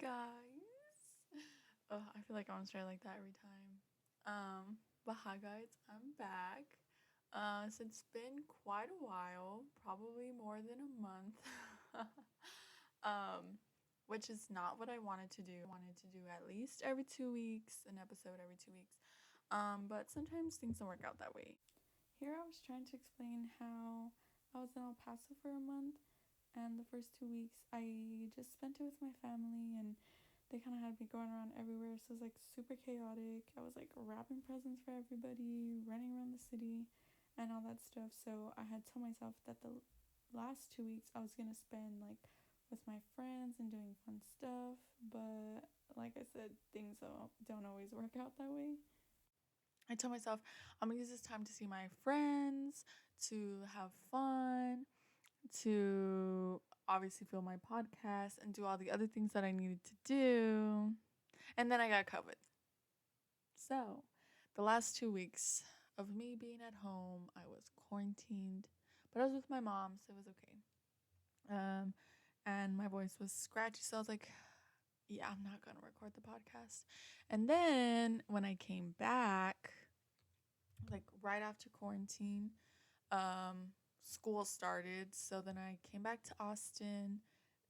guys. Oh, I feel like I want to start like that every time. But hi guys, I'm back. So it's been quite a while, probably more than a month. um, which is not what I wanted to do. I wanted to do at least every 2 weeks, an episode every 2 weeks. But sometimes things don't work out that way. Here I was trying to explain how I was in El Paso for a month, and the first 2 weeks I just spent it with my family, and they kind of had me going around everywhere, so it was like super chaotic. I was like wrapping presents for everybody, running around the city, and all that stuff. So I had told myself that the last 2 weeks I was gonna spend like with my friends and doing fun stuff, but like I said, things don't always work out that way. I told myself I'm gonna use this time to see my friends, to have fun, to obviously film my podcast and do all the other things that I needed to do. And then I got COVID. So, the last 2 weeks of me being at home, I was quarantined, but I was with my mom, so it was okay. And my voice was scratchy, so I was like, yeah, I'm not gonna record the podcast. And then when I came back, like right after quarantine, um, school started. So then I came back to Austin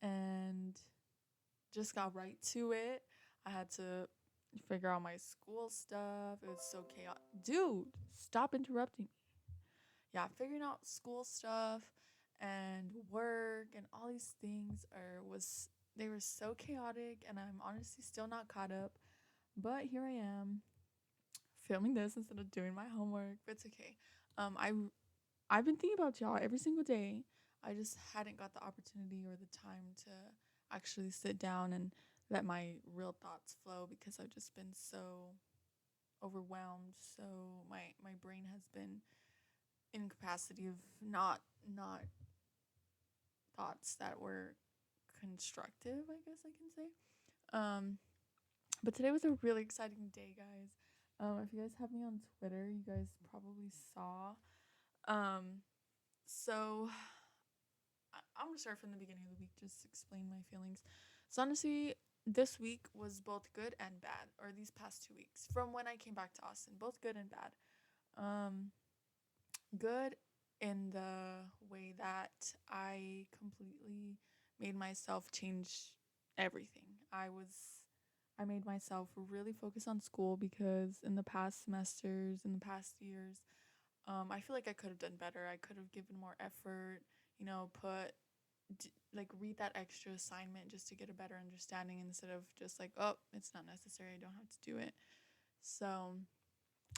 and just got right to it. I had to figure out my school stuff. It was so chaotic. Dude, stop interrupting me. Yeah, figuring out school stuff and work and all these things they were so chaotic, and I'm honestly still not caught up. But here I am filming this instead of doing my homework. But it's okay. I've been thinking about y'all every single day. I just hadn't got the opportunity or the time to actually sit down and let my real thoughts flow because I've just been so overwhelmed. So my brain has been in capacity of not thoughts that were constructive, I guess I can say. Um, but today was a really exciting day, guys. If you guys have me on Twitter, you guys probably saw. Um, so I'm gonna start from the beginning of the week, just explain my feelings. So honestly, this week was both good and bad, or these past 2 weeks from when I came back to Austin, both good and bad. Um, Good in the way that I completely made myself change everything. I made myself really focus on school because in the past semesters, in the past years, I feel like I could have done better. I could have given more effort, like read that extra assignment just to get a better understanding instead of just like, oh, it's not necessary. I don't have to do it. So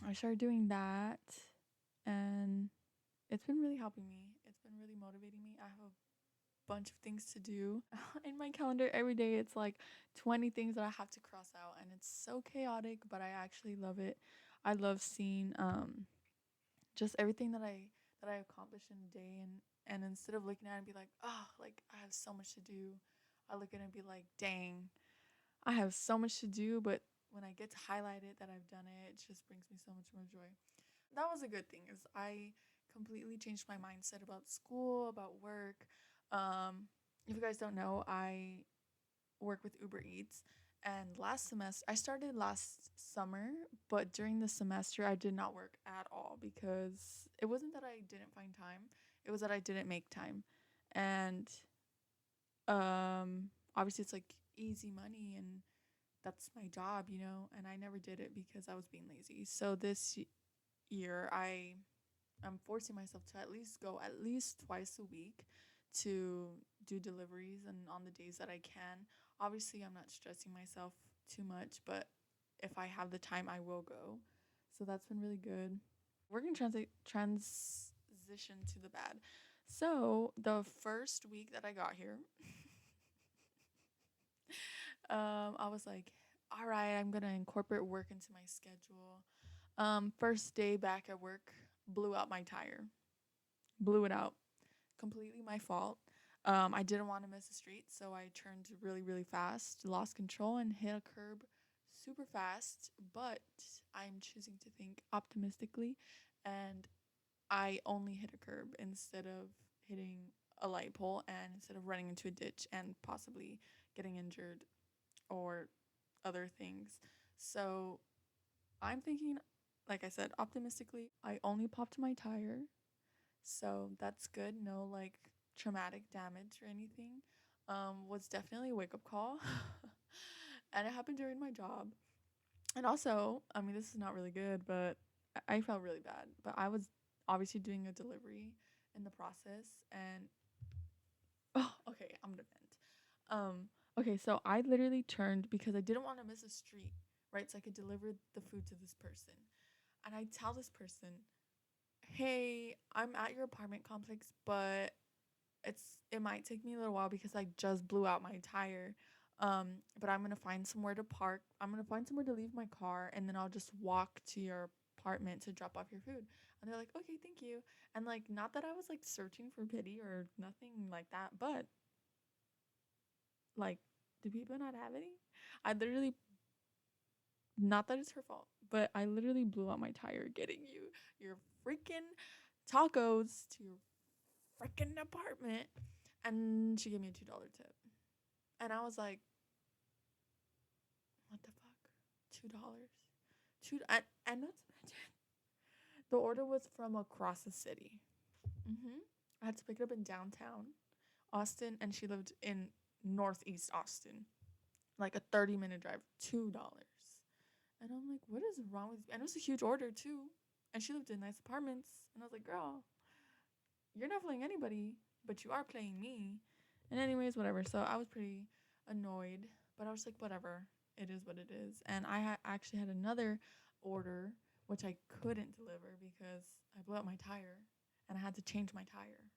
I started doing that, and it's been really helping me. It's been really motivating me. I have a bunch of things to do in my calendar every day. It's like 20 things that I have to cross out, and it's so chaotic, but I actually love it. I love seeing just everything that I accomplish in a day, and instead of looking at it and be like, oh, like I have so much to do, I look at it and be like, dang, I have so much to do, but when I get to highlight it that I've done it, it just brings me so much more joy. That was a good thing, is I completely changed my mindset about school, about work. If you guys don't know, I work with Uber Eats, and last semester I started last summer, but during the semester I did not work at all because it wasn't that I didn't find time, it was that I didn't make time. And obviously it's like easy money, and that's my job, and I never did it because I was being lazy. So this year I'm forcing myself to at least go at least twice a week to do deliveries, and on the days that I can. Obviously, I'm not stressing myself too much, but if I have the time, I will go. So that's been really good. We're going to transition to the bad. So, the first week that I got here, I was like, all right, I'm going to incorporate work into my schedule. First day back at work, blew out my tire. Blew it out. Completely my fault. I didn't want to miss a street, so I turned really, really fast, lost control, and hit a curb super fast. But I'm choosing to think optimistically, and I only hit a curb instead of hitting a light pole, and instead of running into a ditch and possibly getting injured. or other things. So I'm thinking, like I said, optimistically, I only popped my tire. So that's good. No like traumatic damage or anything. Was definitely a wake up call. And it happened during my job. And also, I mean, this is not really good, but I felt really bad. But I was obviously doing a delivery in the process. And oh, okay, I'm gonna vent. Okay, so I literally turned because I didn't want to miss a street, right? So I could deliver the food to this person. And I tell this person, hey, I'm at your apartment complex, but it might take me a little while because I just blew out my tire. But I'm gonna find somewhere to park. I'm gonna find somewhere to leave my car, and then I'll just walk to your apartment to drop off your food. And they're like, okay, thank you. And like, not that I was like searching for pity or nothing like that, but like, do people not have any? I literally, not that it's her fault, but I literally blew out my tire getting you your freaking tacos to your freaking apartment. And she gave me a $2 tip. And I was like, what the fuck? $2? And not to mention, the order was from across the city. I had to pick it up in downtown Austin, and she lived in northeast Austin, like a 30-minute drive, $2. And I'm like, what is wrong with you? And it was a huge order too. And she lived in nice apartments. And I was like, girl, you're not playing anybody, but you are playing me. And anyways, whatever. So I was pretty annoyed, but I was like, whatever. It is what it is. And I actually had another order, which I couldn't deliver because I blew up my tire and I had to change my tire.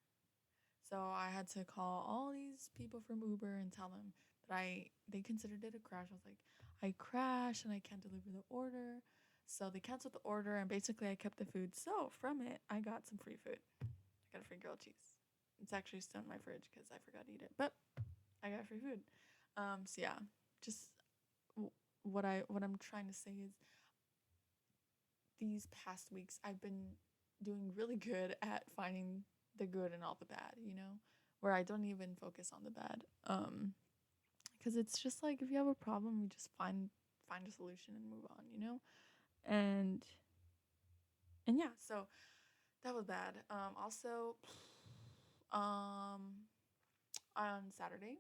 So I had to call all these people from Uber and tell them that they considered it a crash. I was like, I crashed and I can't deliver the order. So they canceled the order and basically I kept the food. So from it, I got some free food. I got a free grilled cheese. It's actually still in my fridge because I forgot to eat it, but I got free food. So yeah, just what I'm trying to say is these past weeks I've been doing really good at finding the good and all the bad, where I don't even focus on the bad. Because it's just like if you have a problem, you just find a solution and move on. And yeah, so that was bad. Also, um, on Saturday,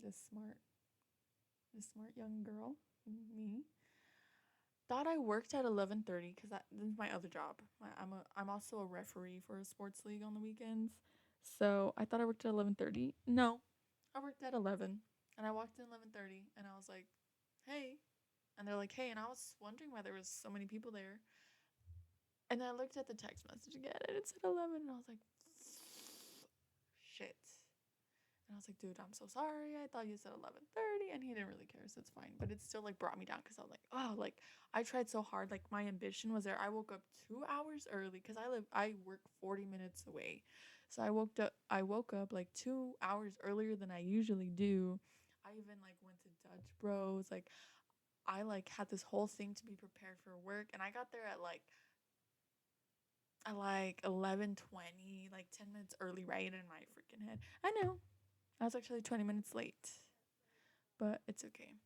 this smart young girl, me, thought I worked at 11:30 because this is my other job. I'm also a referee for a sports league on the weekends, so I thought I worked at 11:30. No, I worked at 11, and I walked in 11:30, and I was like, "Hey," and they're like, "Hey," and I was wondering why there was so many people there, and then I looked at the text message again, and it said 11, and I was like, "Shit." And I was like, dude, I'm so sorry. I thought you said 11:30, and he didn't really care, so it's fine. But it still like brought me down because I was like, oh, like I tried so hard. Like my ambition was there. I woke up 2 hours early because I work 40 minutes away, so I woke up like 2 hours earlier than I usually do. I even like went to Dutch Bros. Like I like had this whole thing to be prepared for work, and I got there at like 11:20, like 10 minutes early, right in my freaking head. I know I was actually 20 minutes late, but it's okay.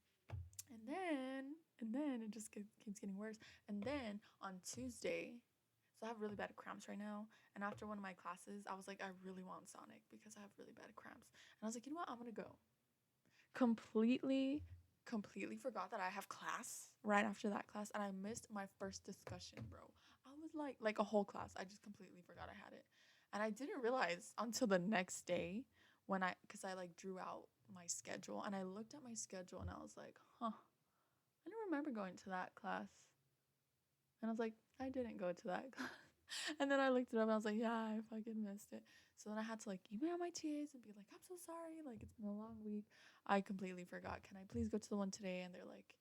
And then it just keeps getting worse. And then on Tuesday, so I have really bad cramps right now. And after one of my classes, I was like, I really want Sonic because I have really bad cramps. And I was like, you know what? I'm gonna go. Completely, completely forgot that I have class right after that class, and I missed my first discussion, bro. I was like a whole class. I just completely forgot I had it, and I didn't realize until the next day because I like drew out my schedule, and I looked at my schedule, and I was like, huh, I don't remember going to that class, and I was like, I didn't go to that class. And then I looked it up and I was like, yeah, I fucking missed it. So then I had to like email my TAs and be like, I'm so sorry. Like, it's been a long week. I completely forgot. Can I please go to the one today? And they're like,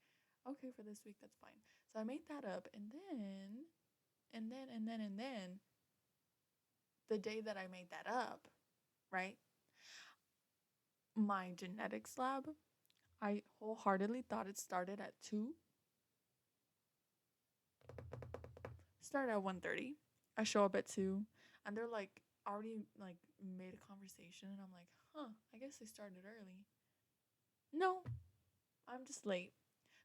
okay, for this week, that's fine. So I made that up. And then the day that I made that up, right? My genetics lab, I wholeheartedly thought it started at 2, started at 1:30. I show up at 2, and they're like already like made a conversation, and I'm like, huh, I guess they started early. No, I'm just late.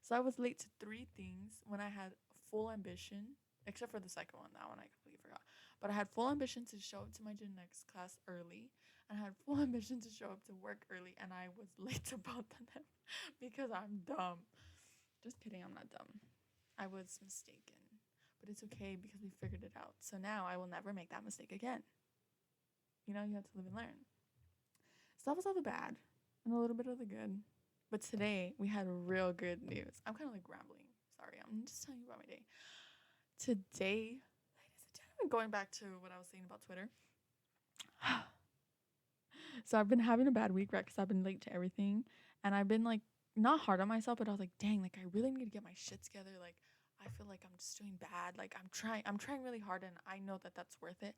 So I was late to 3 things when I had full ambition, except for the second one. That one I completely forgot. But I had full ambition to show up to my genetics class early, and I had full ambition to show up to work early, and I was late to both of them because I'm dumb. Just kidding, I'm not dumb. I was mistaken. But it's okay because we figured it out. So now I will never make that mistake again. You know, you have to live and learn. So that was all the bad and a little bit of the good. But today we had real good news. I'm kind of like rambling. Sorry, I'm just telling you about my day. Today, ladies and gentlemen, going back to what I was saying about Twitter. So I've been having a bad week, right? Because I've been late to everything. And I've been like, not hard on myself, but I was like, dang, like I really need to get my shit together. Like, I feel like I'm just doing bad. Like, I'm trying really hard, and I know that that's worth it.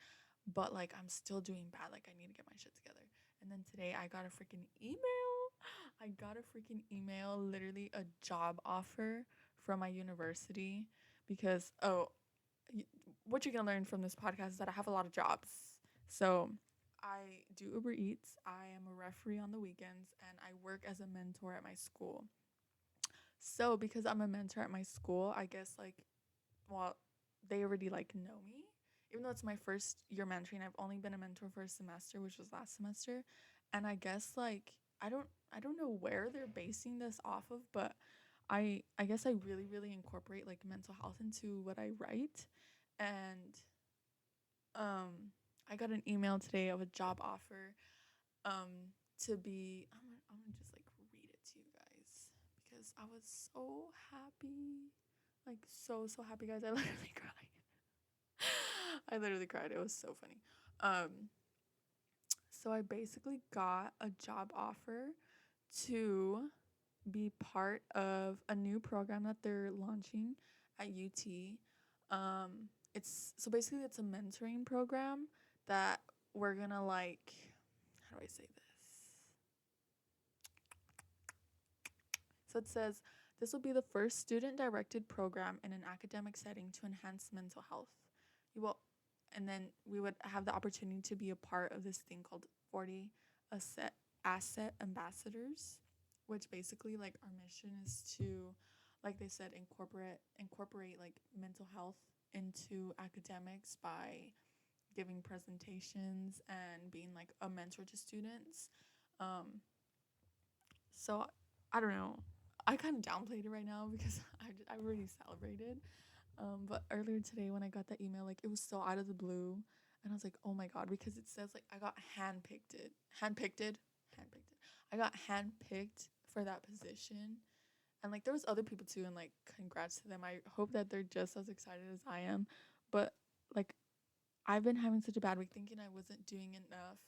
But like, I'm still doing bad. Like, I need to get my shit together. And then today I got a freaking email. I got a freaking email, literally a job offer from my university. Because, what you're going to learn from this podcast is that I have a lot of jobs. So I do Uber Eats. I am a referee on the weekends, and I work as a mentor at my school. So because I'm a mentor at my school, I guess like, well, they already like know me. Even though it's my first year mentoring, I've only been a mentor for a semester, which was last semester. And I guess like I don't know where they're basing this off of, but I guess I really incorporate like mental health into what I write. And I got an email today of a job offer to be I'm gonna just like read it to you guys because I was so happy. Like so happy, guys. I literally cried. I literally cried. It was so funny. So I basically got a job offer to be part of a new program that they're launching at UT. It's so basically it's a mentoring program that we're gonna like, how do I say this? So it says this will be the first student directed program in an academic setting to enhance mental health. You will, and then we would have the opportunity to be a part of this thing called 40 asset ambassadors, which basically like our mission is to, like they said, incorporate like mental health into academics by giving presentations and being like a mentor to students. So I don't know. I kind of downplayed it right now because I already celebrated. But earlier today when I got that email, like it was so out of the blue, and I was like, oh my god, because it says like I got handpicked. I got handpicked for that position, and like there was other people too, and like congrats to them. I hope that they're just as excited as I am, but like I've been having such a bad week thinking I wasn't doing enough,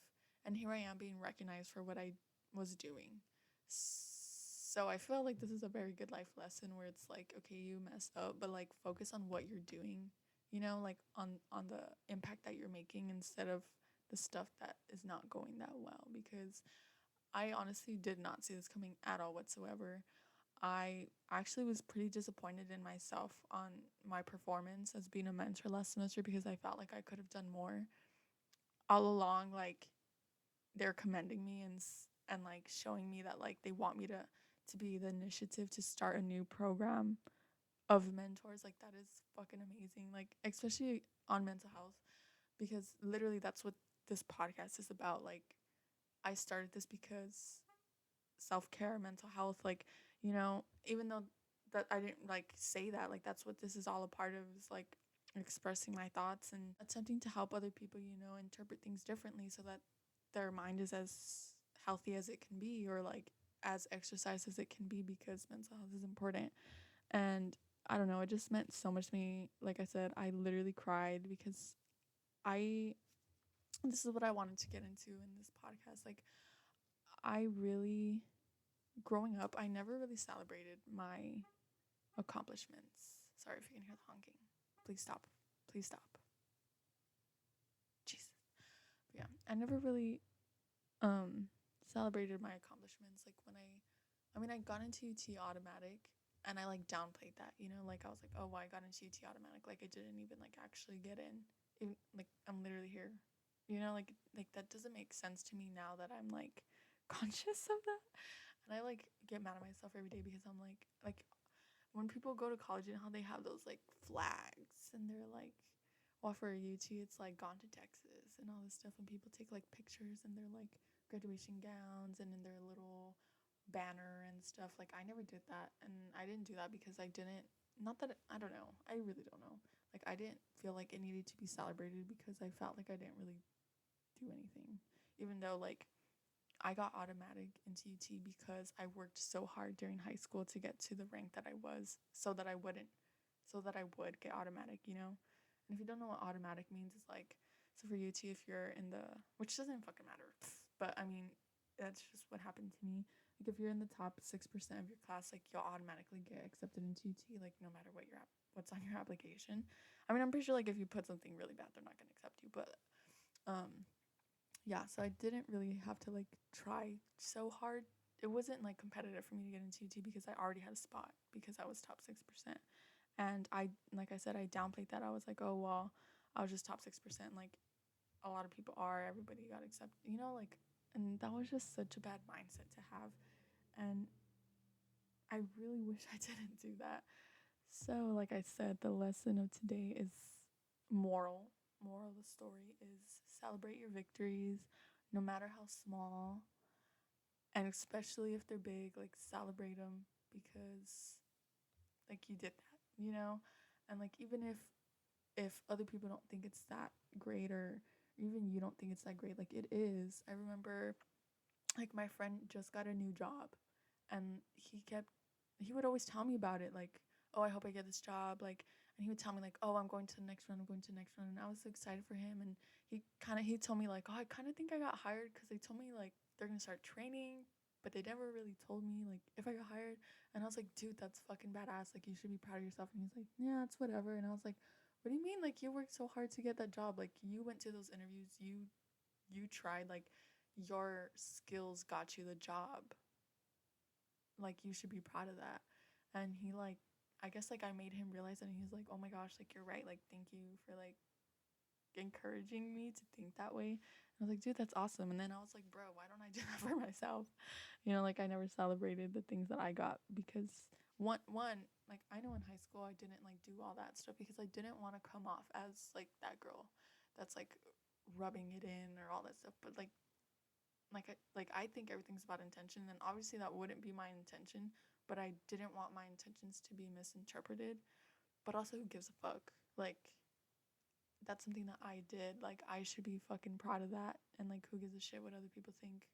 and here I am being recognized for what I was doing. So I feel like this is a very good life lesson where it's like, okay, you messed up, but like focus on what you're doing, like on the impact that you're making instead of the stuff that is not going that well, because I honestly did not see this coming at all whatsoever. I actually was pretty disappointed in myself on my performance as being a mentor last semester because I felt like I could have done more. All along, like they're commending me and like showing me that like they want me to be the initiative to start a new program of mentors. Like that is fucking amazing. Like especially on mental health, because literally that's what this podcast is about. Like I started this because self-care, mental health, like, even though that I didn't like say that, like that's what this is all a part of, is like expressing my thoughts and attempting to help other people, interpret things differently so that their mind is as healthy as it can be, or like as exercised as it can be, because mental health is important. And I don't know, it just meant so much to me. Like I said, I literally cried because I this is what I wanted to get into in this podcast. Like I really, growing up, I never really celebrated my accomplishments. Sorry if you can hear the honking. Please stop. Please stop. Jesus. But yeah, I never really celebrated my accomplishments. Like when I got into UT automatic, and I like downplayed that, like I was like, oh, well, I got into UT automatic, like I didn't even like actually get in. Even, like I'm literally here. Like that doesn't make sense to me now that I'm like conscious of that. And I like get mad at myself every day because I'm like when people go to college and how they have those like flags and they're like, well, for UT it's like gone to Texas and all this stuff, and people take like pictures and their like graduation gowns and in their little banner and stuff. Like I never did that, and I didn't do that because I didn't. Not that I don't know. I really don't know. Like I didn't feel like it needed to be celebrated because I felt like I didn't really do anything, even though like I got automatic into UT because I worked so hard during high school to get to the rank that I was so that I would get automatic, you know? And if you don't know what automatic means, it's like, so for UT, if you're in the, which doesn't fucking matter, but I mean, that's just what happened to me. Like if you're in the top 6% of your class, like you'll automatically get accepted into UT, like no matter what what's on your application. I mean, I'm pretty sure like if you put something really bad, they're not gonna accept you, but um yeah, so I didn't really have to like try so hard. It wasn't like competitive for me to get into UT because I already had a spot because I was top 6%. And I, like I said, I downplayed that. I was like, oh, well, I was just top 6%. Like a lot of people are, everybody got accepted, you know, like, and that was just such a bad mindset to have. And I really wish I didn't do that. So, like I said, the lesson of today is moral. Moral of the story is celebrate your victories, no matter how small, and especially if they're big, like celebrate them because like you did that, you know? And like even if other people don't think it's that great or even you don't think it's that great, like it is. I remember like my friend just got a new job and he would always tell me about it, like, oh, I hope I get this job, like, and he would tell me like, oh, I'm going to the next one, I'm going to the next one, and I was so excited for him. And he told me like, oh, I kind of think I got hired because they told me like they're gonna start training, but they never really told me like if I got hired. And I was like, dude, that's fucking badass, like you should be proud of yourself. And he's like, yeah, it's whatever. And I was like, what do you mean, like you worked so hard to get that job, like you went to those interviews, you tried, like your skills got you the job, like you should be proud of that. And he like, I guess like I made him realize that, and he's like, oh my gosh, like you're right, like thank you for like encouraging me to think that way. And I was like, dude, that's awesome. And then I was like, bro, why don't I do that for myself? You know, like I never celebrated the things that I got because one like I know in high school I didn't like do all that stuff because I didn't want to come off as like that girl that's like rubbing it in or all that stuff. But I think everything's about intention, and obviously that wouldn't be my intention, but I didn't want my intentions to be misinterpreted. But also, who gives a fuck? Like that's something that I did. Like I should be fucking proud of that. And like who gives a shit what other people think?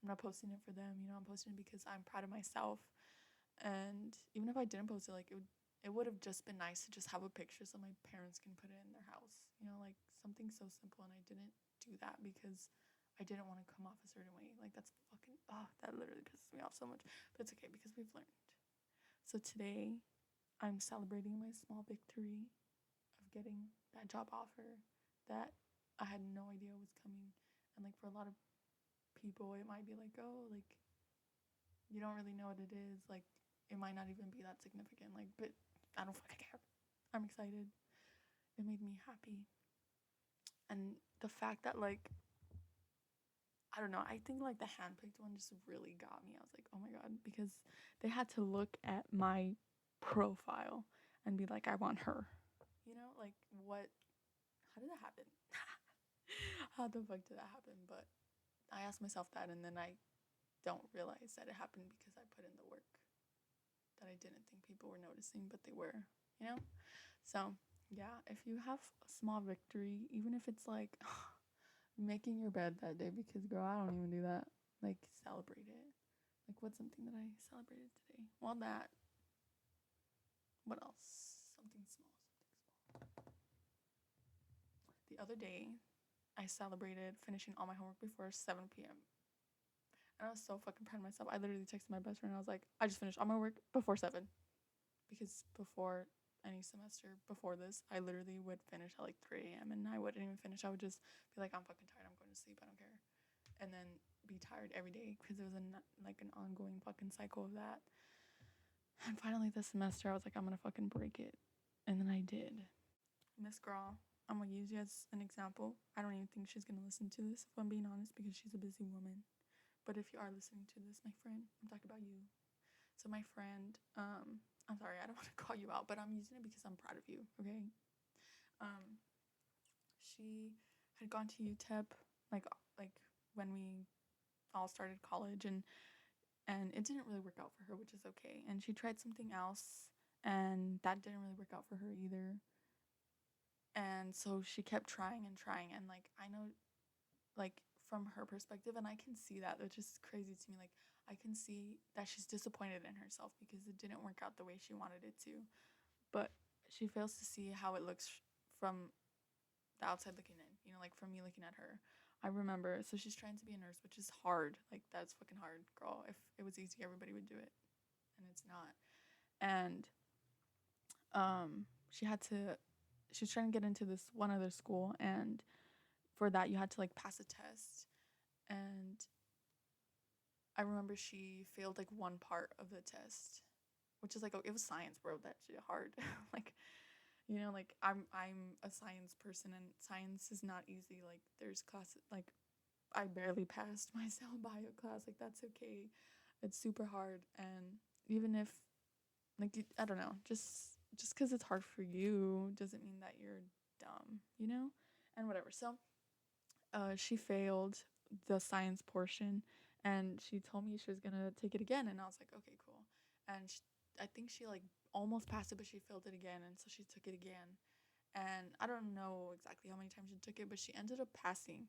I'm not posting it for them, you know, I'm posting it because I'm proud of myself. And even if I didn't post it, like it would have just been nice to just have a picture so my parents can put it in their house. You know, like something so simple, and I didn't do that because I didn't want to come off a certain way. Like that's fucking that literally pisses me off so much. But it's okay because we've learned. So today I'm celebrating my small victory of getting that job offer that I had no idea was coming. And like for a lot of people it might be like, oh, like you don't really know what it is, like it might not even be that significant, like, but I don't fucking care. I'm excited. It made me happy. And the fact that like I don't know, I think like the handpicked one just really got me. I was like, oh my god, because they had to look at my profile and be like, I want her, you know, like what, how did that happen? How the fuck did that happen? But I asked myself that, and then I don't realize that it happened because I put in the work that I didn't think people were noticing, but they were, you know? So, yeah, if you have a small victory, even if it's like making your bed that day, because girl, I don't even do that, like celebrate it. Like, what's something that I celebrated today? Well, that. What else? Something small, something small. The other day, I celebrated finishing all my homework before 7 p.m. And I was so fucking proud of myself. I literally texted my best friend and I was like, I just finished all my work before 7. Because before any semester before this, I literally would finish at like 3 a.m. and I wouldn't even finish. I would just be like, I'm fucking tired, I'm going to sleep, I don't care. And then be tired every day because it was like an ongoing fucking cycle of that. And finally this semester, I was like, I'm gonna fucking break it. And then I did. Miss Girl, I'm gonna use you as an example. I don't even think she's gonna listen to this, if I'm being honest, because she's a busy woman. But if you are listening to this, my friend, I'm talking about you. So my friend, I'm sorry, I don't want to call you out, but I'm using it because I'm proud of you. Okay. Um, she had gone to UTEP like when we all started college, and it didn't really work out for her, which is okay. And she tried something else, and that didn't really work out for her either. And so she kept trying and trying, and like I know, like from her perspective, and I can see that, which is crazy to me. Like I can see that she's disappointed in herself because it didn't work out the way she wanted it to, but she fails to see how it looks from the outside looking in, you know, like from me looking at her. I remember, so she's trying to be a nurse, which is hard. Like that's fucking hard, girl. If it was easy, everybody would do it, and it's not. And she had to. She's trying to get into this one other school, and for that you had to like pass a test. And I remember she failed like one part of the test, which is like, oh, it was science, bro. That shit hard. Like, you know, like I'm a science person, and science is not easy. Like there's classes like I barely passed my cell bio class. Like that's okay. It's super hard, and even if like I don't know, just because it's hard for you doesn't mean that you're dumb, you know, and whatever. So, she failed the science portion, and she told me she was gonna take it again, and I was like, okay, cool. And I think she like almost passed it, but she failed it again, and so she took it again. And I don't know exactly how many times she took it, but she ended up passing.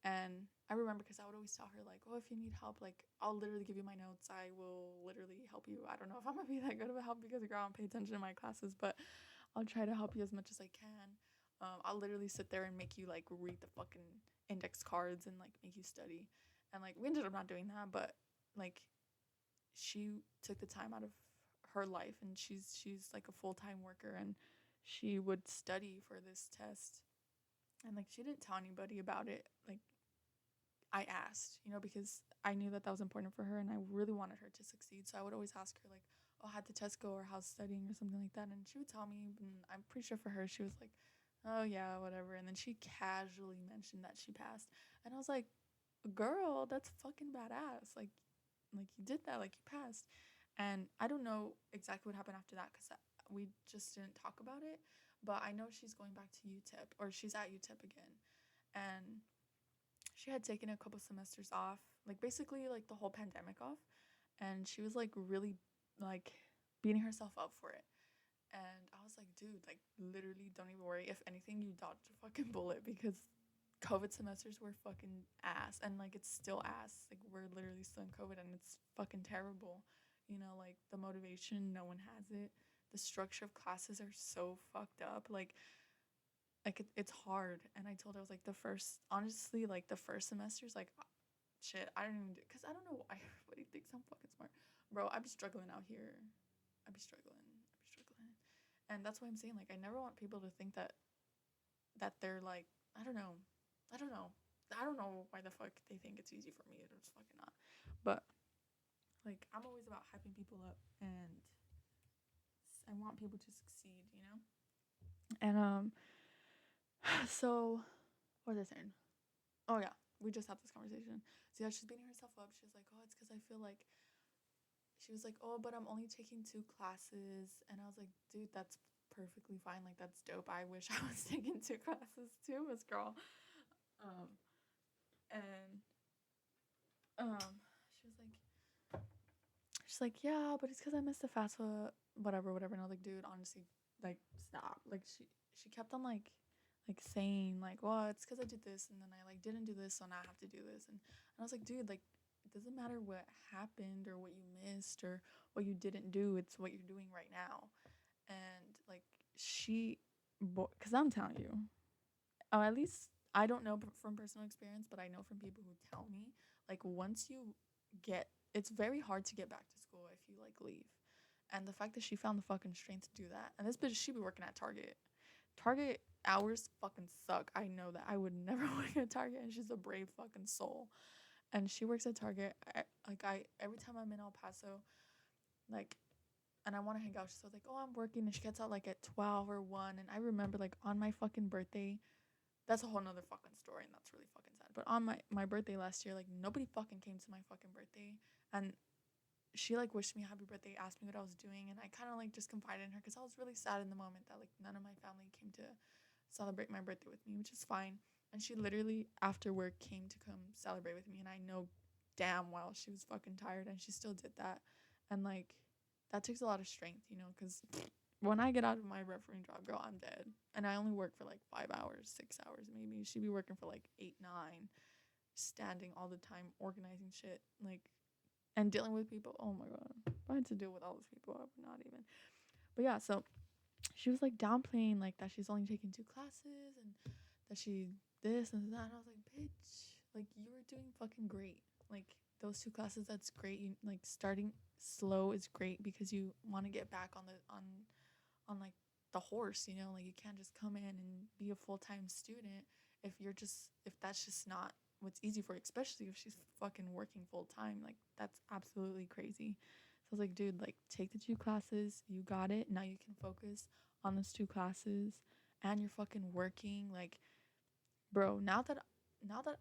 And I remember because I would always tell her like, oh, if you need help, like I'll literally give you my notes. I will literally help you. I don't know if I'm gonna be that good of a help because girl, I don't pay attention to my classes, but I'll try to help you as much as I can. I'll literally sit there and make you like read the fucking index cards and like make you study. And like we ended up not doing that, but like she took the time out of her life, and she's like a full-time worker, and she would study for this test. And like she didn't tell anybody about it. Like I asked, you know, because I knew that that was important for her, and I really wanted her to succeed. So I would always ask her like, oh, how'd the test go, or how's studying, or something like that. And she would tell me, and I'm pretty sure for her she was like, oh yeah, whatever. And then she casually mentioned that she passed, and I was like, girl, that's fucking badass. Like you did that, like you passed. And I don't know exactly what happened after that because we just didn't talk about it. But I know she's going back to UTEP, or she's at UTEP again. And she had taken a couple semesters off, like basically like the whole pandemic off. And she was like really like beating herself up for it. And I was like, dude, like literally don't even worry. If anything, you dodged a fucking bullet because COVID semesters were fucking ass, and like it's still ass. Like we're literally still in COVID, and it's fucking terrible. You know, like the motivation, no one has it. The structure of classes are so fucked up. It's hard. And I told her, I was like, the first, honestly, like the first semester's like shit. I don't even do, because I don't know why everybody thinks I'm fucking smart, bro. I be struggling out here. I be struggling. And that's why I'm saying, like, I never want people to think that they're like, I don't know. I don't know. I don't know why the fuck they think it's easy for me. It's fucking not. But like I'm always about hyping people up, and I want people to succeed, you know? And so what was I saying? Oh yeah, we just had this conversation. So yeah, she's beating herself up. She was like, oh, it's because I feel like she was like, oh, but I'm only taking 2 classes. And I was like, dude, that's perfectly fine. Like that's dope. I wish I was taking 2 classes too, Miss Girl. Um and she was like, she's like, yeah, but it's because I missed the FAFSA, whatever. And I was like, dude, honestly, like, stop. Like, she kept on like saying like, well, it's because I did this, and then I like didn't do this, so now I have to do this, and I was like, dude, like, it doesn't matter what happened or what you missed or what you didn't do. It's what you're doing right now, and like because I'm telling you, at least I don't know from personal experience, but I know from people who tell me, like once you get, it's very hard to get back to school if you like leave. And the fact that she found the fucking strength to do that, and this bitch, she be working at Target. Target hours fucking suck. I know that. I would never work at Target, and she's a brave fucking soul. And she works at Target. I every time I'm in El Paso, like, and I want to hang out, she's like, oh, I'm working, and she gets out like at 12 or 1. And I remember like on my fucking birthday, that's a whole nother fucking story, and that's really fucking sad. But on my birthday last year, like nobody fucking came to my fucking birthday, and she like wished me happy birthday, asked me what I was doing, and I kind of like just confided in her because I was really sad in the moment that like none of my family came to celebrate my birthday with me, which is fine. And she literally after work came to come celebrate with me, and I know damn well she was fucking tired, and she still did that, and like that takes a lot of strength, you know, because when I get out of my refereeing job, girl, I'm dead, and I only work for like 5 hours, 6 hours maybe. She'd be working for like 8, 9, standing all the time, organizing shit, like and dealing with people. Oh my god, if I had to deal with all those people, I would not even. But yeah, so she was like downplaying like that she's only taking 2 classes and that she this and that. And I was like, bitch, like you were doing fucking great. Like those 2 classes, that's great. You like starting slow is great because you want to get back on the on like the horse. You know, like you can't just come in and be a full time student if you're just if that's just not what's easy for you, especially if she's fucking working full time. Like that's absolutely crazy. So I was like, dude, like take the 2 classes, you got it. Now you can focus on those 2 classes and you're fucking working. Like, bro, now that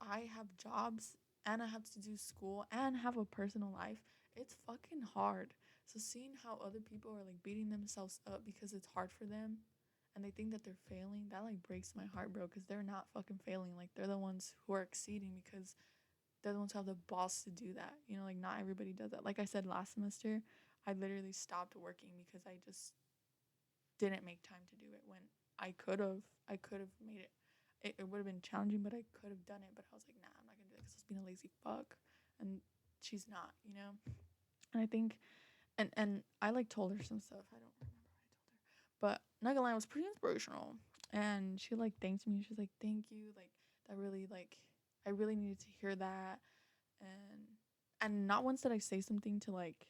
I have jobs and I have to do school and have a personal life, it's fucking hard. So seeing how other people are like beating themselves up because it's hard for them and they think that they're failing, that like breaks my heart, bro, because they're not fucking failing. Like they're the ones who are exceeding because they're the ones who have the balls to do that. You know, like not everybody does that. Like I said last semester, I literally stopped working because I just didn't make time to do it when I could have made it. It would have been challenging, but I could have done it. But I was like, nah, I'm not gonna do it because I was being a lazy fuck, and she's not, you know. And I think, and I like told her some stuff. I don't remember what I told her, but not gonna lie, it was pretty inspirational. And she like thanked me. She's like, thank you, like that really like I really needed to hear that, and not once did I say something to like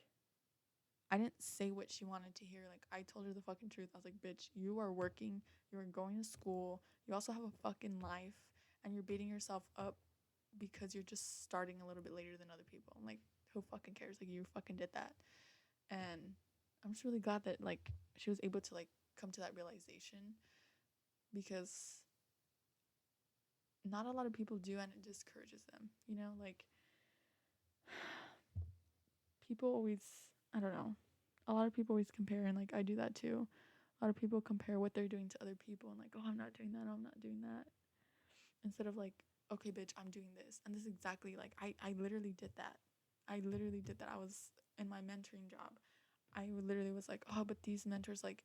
I didn't say what she wanted to hear. Like I told her the fucking truth. I was like, "Bitch, you are working. You are going to school. You also have a fucking life, and you're beating yourself up because you're just starting a little bit later than other people." I'm like, "Who fucking cares? Like you fucking did that." And I'm just really glad that like she was able to like come to that realization because not a lot of people do, and it discourages them. You know, like people always, I don't know, a lot of people always compare, and like I do that too. A lot of people compare what they're doing to other people and like, oh, I'm not doing that, I'm not doing that, instead of like, okay, bitch, I'm doing this. And this is exactly like I literally did that. I literally did that. I was in my mentoring job. I literally was like, oh, but these mentors, like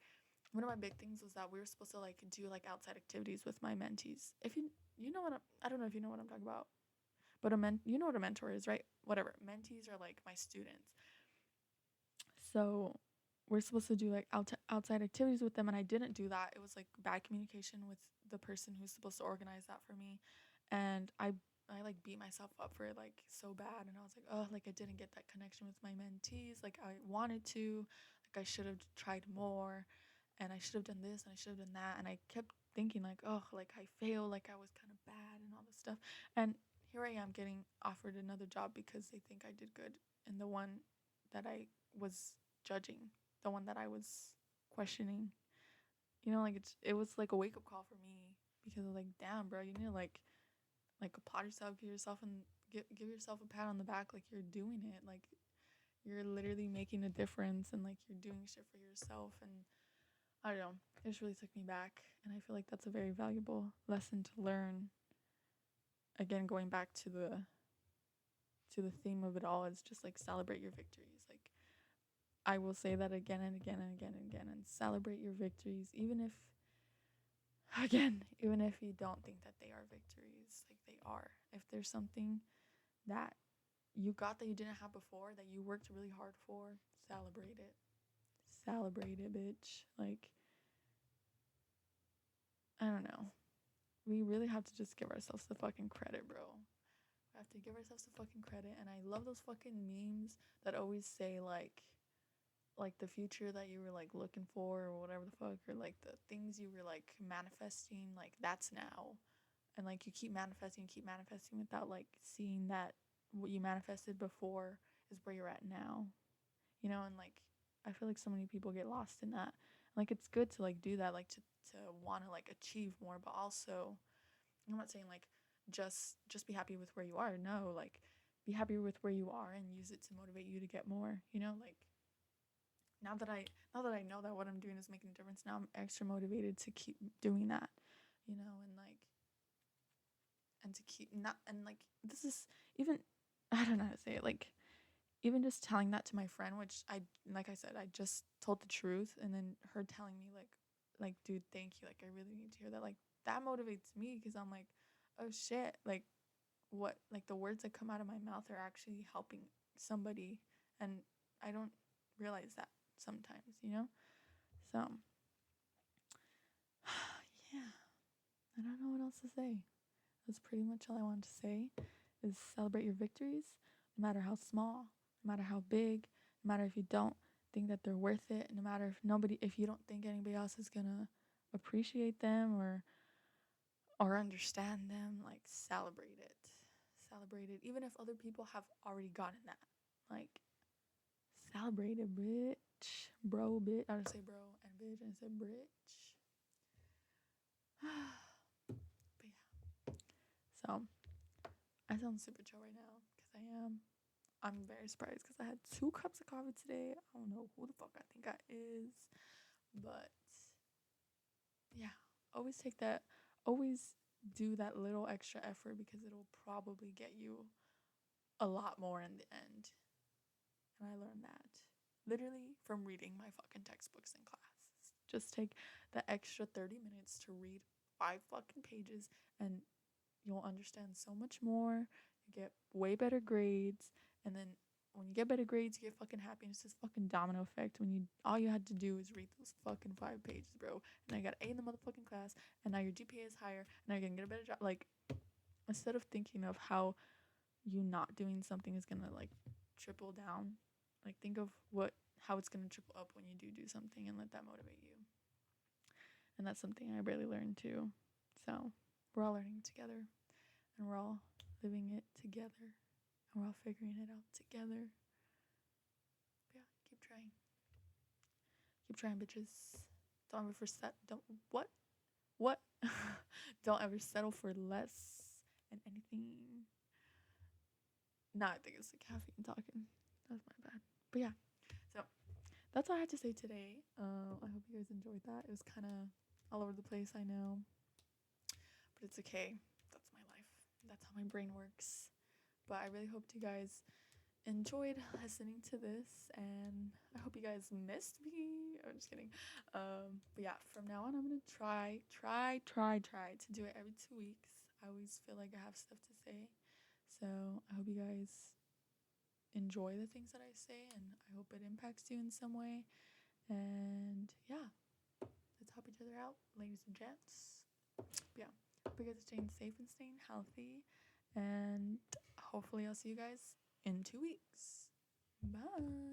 one of my big things was that we were supposed to like do like outside activities with my mentees. If you know what I don't know if you know what I'm talking about, but you know what a mentor is, right? Whatever. Mentees are like my students. So we're supposed to do like outside activities with them, and I didn't do that. It was like bad communication with the person who's supposed to organize that for me, and I like beat myself up for it like so bad, and I was like, oh, like I didn't get that connection with my mentees like I wanted to, like I should have tried more, and I should have done this and I should have done that, and I kept thinking like, oh, like I failed, like I was kind of bad and all this stuff, and here I am getting offered another job because they think I did good in the one that I was judging, the one that I was questioning. You know, like it was like a wake up call for me because I was like, damn, bro, you need to like applaud yourself, give yourself a pat on the back, like you're doing it, like you're literally making a difference, and like you're doing shit for yourself. And I don't know, it just really took me back, and I feel like that's a very valuable lesson to learn. Again, going back to the theme of it all is just like celebrate your victories. Like I will say that again and again and again and again, and celebrate your victories, even if, again, even if you don't think that they are victories, like they are. If there's something that you got that you didn't have before, that you worked really hard for, celebrate it. Celebrate it, bitch. Like, I don't know. We really have to just give ourselves the fucking credit, bro. We have to give ourselves the fucking credit. And I love those fucking memes that always say, like the future that you were like looking for or whatever the fuck, or like the things you were like manifesting, like that's now. And like you keep manifesting without like seeing that what you manifested before is where you're at now, you know. And like I feel like so many people get lost in that. Like it's good to like do that, like to want to like achieve more, but also I'm not saying like just be happy with where you are. No, like be happy with where you are and use it to motivate you to get more, you know? Like now that I know that what I'm doing is making a difference, now I'm extra motivated to keep doing that, you know, and like and to keep not and like this is even I don't know how to say it, like even just telling that to my friend, which I like I said, I just told the truth, and then her telling me like dude, thank you, like I really need to hear that, like that motivates me because I'm like, oh shit, like what, like the words that come out of my mouth are actually helping somebody, and I don't realize that sometimes, you know. So yeah, I don't know what else to say. That's pretty much all I wanted to say, is celebrate your victories, no matter how small, no matter how big, no matter if you don't think that they're worth it, no matter if you don't think anybody else is gonna appreciate them or understand them, like celebrate it. Celebrate it. Even if other people have already gotten that. Like celebrate it, bitch. Bro, bitch. I would say bro and bitch and I said bitch. But yeah. So I sound super chill right now because I am. I'm very surprised because I had 2 cups of coffee today. I don't know who the fuck I think I is. But yeah, always take that, always do that little extra effort because it'll probably get you a lot more in the end. And I learned that literally from reading my fucking textbooks in class. Just take the extra 30 minutes to read 5 fucking pages and you'll understand so much more. You get way better grades, and then when you get better grades, you get fucking happy. And it's this fucking domino effect. When you all you had to do is read those fucking 5 pages, bro. And I got an A in the motherfucking class, and now your GPA is higher, and now you're gonna get a better job. Like instead of thinking of how you not doing something is gonna like triple down, like think of how it's gonna triple up when you do something, and let that motivate you. And that's something I barely learned too. So we're all learning together, and we're all living it together, and we're all figuring it out together. But yeah, keep trying, bitches. Don't ever don't what don't ever settle for less in anything. Nah, I think it's the caffeine talking. That's my bad. But yeah, so that's all I had to say today. I hope you guys enjoyed that. It was kind of all over the place, I know, but it's okay. That's my life. That's how my brain works. But I really hope you guys enjoyed listening to this, and I hope you guys missed me. I'm just kidding. But yeah, from now on, I'm gonna try to do it every 2 weeks. I always feel like I have stuff to say, so I hope you guys enjoy the things that I say, and I hope it impacts you in some way. And yeah, let's help each other out, ladies and gents. But yeah, hope you guys are staying safe and staying healthy, and hopefully I'll see you guys in 2 weeks. Bye.